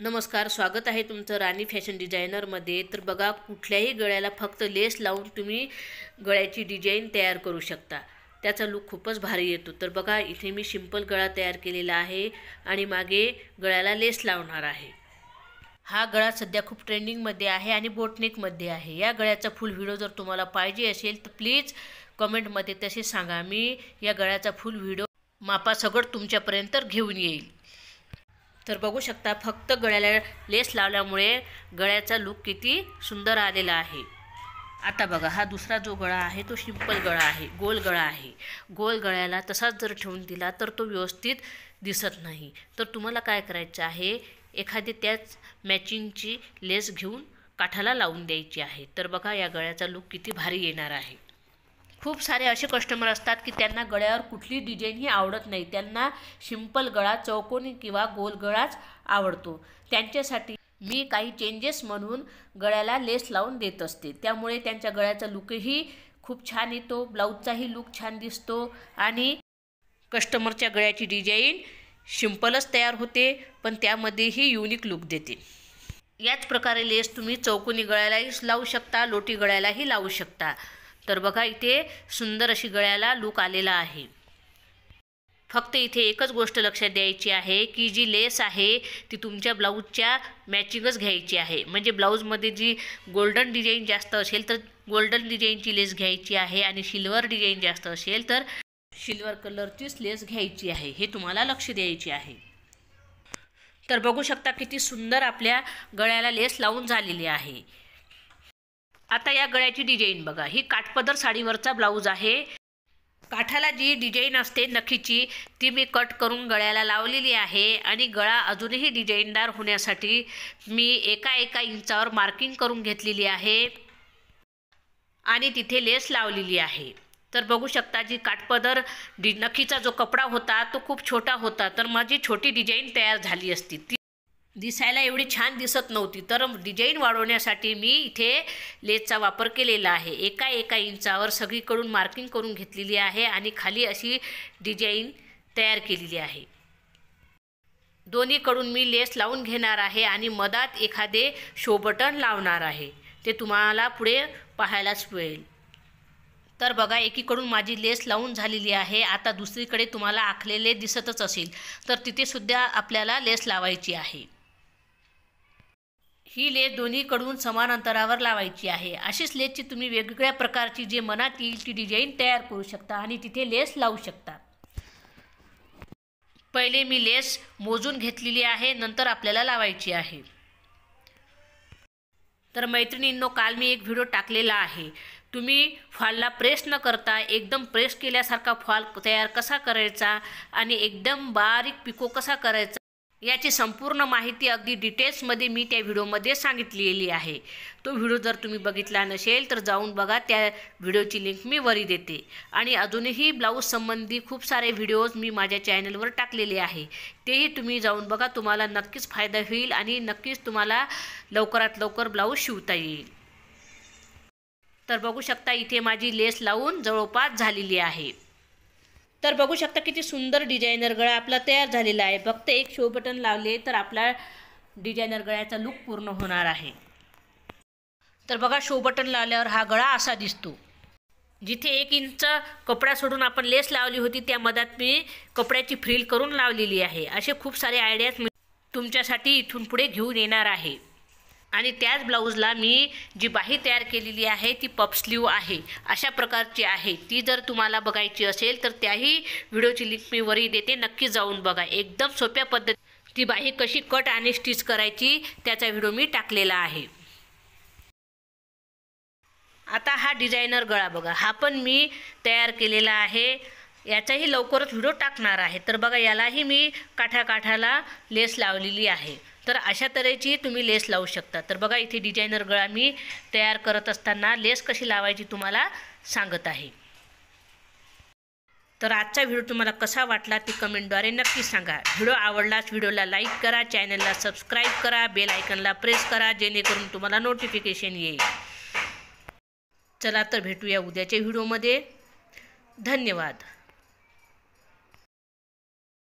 नमस्कार, स्वागत आहे तुमचं राणी फॅशन डिझायनरमध्ये। तर बघा, कुठल्याही गळ्याला फक्त लेस लावून तुम्ही गळ्याची डिझाईन तयार करू शकता। त्याचा लुक खूपच भारी येतो। तर बघा, इथे मी सिंपल गळा तयार केलेला आहे आणि मागे गळ्याला लेस लावणार आहे। हा गळा सध्या खूप ट्रेंडिंगमध्ये आहे आणि बोटनेकमध्ये आहे। या गळ्याचा फुल व्हिडिओ जर तुम्हाला पाहिजे असेल तर प्लीज कमेंटमध्ये तसे सांगा। मी या गळ्याचा फुल व्हिडिओ मापासकट तुमच्यापर्यंत घेऊन येईल। तर बघू शकता, फक्त गळ्याला लेस लावल्यामुळे गळ्याचा लुक किती सुंदर आलेला आहे। आता बघा, हा दुसरा जो गळा आहे तो सिंपल गळा आहे, गोल गळा आहे। गोल गळ्याला तसाच जर ठेवून दिला तर तो व्यवस्थित दिसत नाही। तर तुम्हाला काय करायचं आहे, एखादी त्याच मॅचिंगची लेस घेऊन काठाला लावून द्यायची आहे। तर बघा, या गळ्याचा लुक किती भारी येणार आहे। खूप सारे असे कस्टमर असतात की त्यांना गळ्यावर कुठली डिझाईनही आवडत नाही, त्यांना सिंपल गळा, चौकोनी किंवा गोल गळाच आवडतो। त्यांच्यासाठी मी काही चेंजेस म्हणून गळ्याला लेस लावून देत असते, त्यामुळे त्यांच्या गळ्याचा लुकही खूप छान येतो, ब्लाऊजचाही लुक छान दिसतो आणि कस्टमरच्या गळ्याची डिझाईन सिंपलच तयार होते, पण त्यामध्येही युनिक लुक देते। याच प्रकारे लेस तुम्ही चौकोनी गळ्यालाही लावू शकता, लोटी गळ्यालाही लावू शकता। तर बघा, इथे सुंदर अशी गळ्याला लुक आलेला आहे। फक्त इथे एकच गोष्ट लक्षात द्यायची आहे की जी लेस आहे ती तुमच्या ब्लाऊजच्या मॅचिंगच घ्यायची आहे। म्हणजे ब्लाऊजमध्ये जी गोल्डन डिझाईन जास्त असेल तर गोल्डन डिझाईनची लेस घ्यायची आहे आणि सिल्वर डिझाईन जास्त असेल तर सिल्वर कलरचीच लेस घ्यायची आहे, हे तुम्हाला लक्ष द्यायचे आहे। तर बघू शकता, किती सुंदर आपल्या गळ्याला लेस लावून झालेली आहे। आता या गळ्याची डिझाईन बघा, ही काठपदर साडीवरचा ब्लाऊज आहे। काठाला जी डिझाईन असते नखीची ती मी कट करून गळ्याला लावलेली आहे आणि गळा अजूनही डिझाईनदार होण्यासाठी मी एका इंचावर मार्किंग करून घेतलेली आहे आणि तिथे लेस लावलेली आहे। तर बघू शकता, जी काठपदर नखीचा जो कपडा होता तो खूप छोटा होता, तर माझी छोटी डिझाईन तयार झाली असती, ती दिसायला एवढी छान दिसत नव्हती। तर डिझाईन वाढवण्यासाठी मी इथे लेसचा वापर केलेला आहे। एका इंचावर सगळीकडून मार्किंग करून घेतलेली आहे आणि खाली अशी डिझाईन तयार केलेली आहे। दोन्हीकडून मी लेस लावून घेणार आहे आणि मधात एखादे शो बटन लावणार आहे, ते तुम्हाला पुढे पाहायलाच मिळेल। तर बघा, एकीकडून माझी लेस लावून झालेली आहे। आता दुसरीकडे तुम्हाला आखलेले दिसतच असेल, तर तिथे सुद्धा आपल्याला लेस लावायची आहे। ही लेस दोन्हीकडून समान अंतरावर लावायची आहे। अशीच लेसची तुम्ही वेगवेगळ्या प्रकारची जे मनात येईल ती डिझाईन तयार करू शकता आणि तिथे लेस लावू शकता। पहिले मी लेस मोजून घेतलेली आहे, नंतर आपल्याला लावायची आहे। तर मैत्रिणींनो, काल मी एक व्हिडिओ टाकलेला आहे, तुम्ही फॉलला प्रेस न करता एकदम प्रेस केल्यासारखा फॉल तयार कसा करायचा आणि एकदम बारीक पिको कसा करायचा याची संपूर्ण माहिती अगदी डिटेल्समध्ये मी त्या व्हिडिओमध्ये सांगितलेली आहे। तो व्हिडिओ जर तुम्ही बघितला नसेल तर जाऊन बघा, त्या व्हिडिओची लिंक मी वरी देते। आणि अजूनही ब्लाऊज संबंधी खूप सारे व्हिडिओज मी माझ्या चॅनलवर टाकलेले आहे, तेही तुम्ही जाऊन बघा, तुम्हाला नक्कीच फायदा होईल आणि नक्कीच तुम्हाला लवकरात लवकर ब्लाऊज शिवता येईल। तर बघू शकता, इथे माझी लेस लावून जवळपास झालेली आहे। तर बघू शकता, किती सुंदर डिझायनर गळा आपला तयार झालेला आहे। फक्त एक शो बटन लावले तर आपला डिझायनर गळ्याचा लुक पूर्ण होणार आहे। तर बघा, शो बटन लावल्यावर हा गळा असा दिसतो। जिथे 1 इंच कपडा सोडून आपण लेस लावली होती त्या मधात मी कपड्याची फ्रिल करून लावलेली आहे। असे खूप सारे आयडियाज मी तुमच्यासाठी इथून पुढे घेऊन येणार आहे। आणि त्याच ब्लाऊजला मी जी बाही तयार केलेली आहे ती पफ स्लीव आहे, अशा प्रकारची आहे। ती जर तुम्हाला बघायची असेल तर त्याही व्हिडिओची लिंक मी वरी देते, नक्की जाऊन बघा। एकदम सोप्या पद्धतीने ती बाही कशी कट आणि स्टिच करायची त्याचा व्हिडिओ मी टाकलेला आहे। आता हा डिझायनर गळा बघा, हा पण मी तयार केलेला आहे, याचाही लवकरच व्हिडिओ टाकणार आहे। तर बघा, यालाही मी काठाला लेस लावलेली आहे। तर अशा तऱ्हेची तुम्ही लेस लावू शकता। तर बघा, इथे डिझायनर गळा मी तयार करत असताना लेस कशी लावायची तुम्हाला सांगत आहे। तर आजचा व्हिडिओ तुम्हाला कसा वाटला ते कमेंटद्वारे नक्की सांगा। व्हिडिओ आवडल्यास व्हिडिओला लाईक करा, चॅनलला सबस्क्राईब करा, बेल आयकॉनला प्रेस करा, जेणेकरून तुम्हाला नोटिफिकेशन येईल। चला तर भेटूया उद्याच्या व्हिडिओमध्ये। धन्यवाद।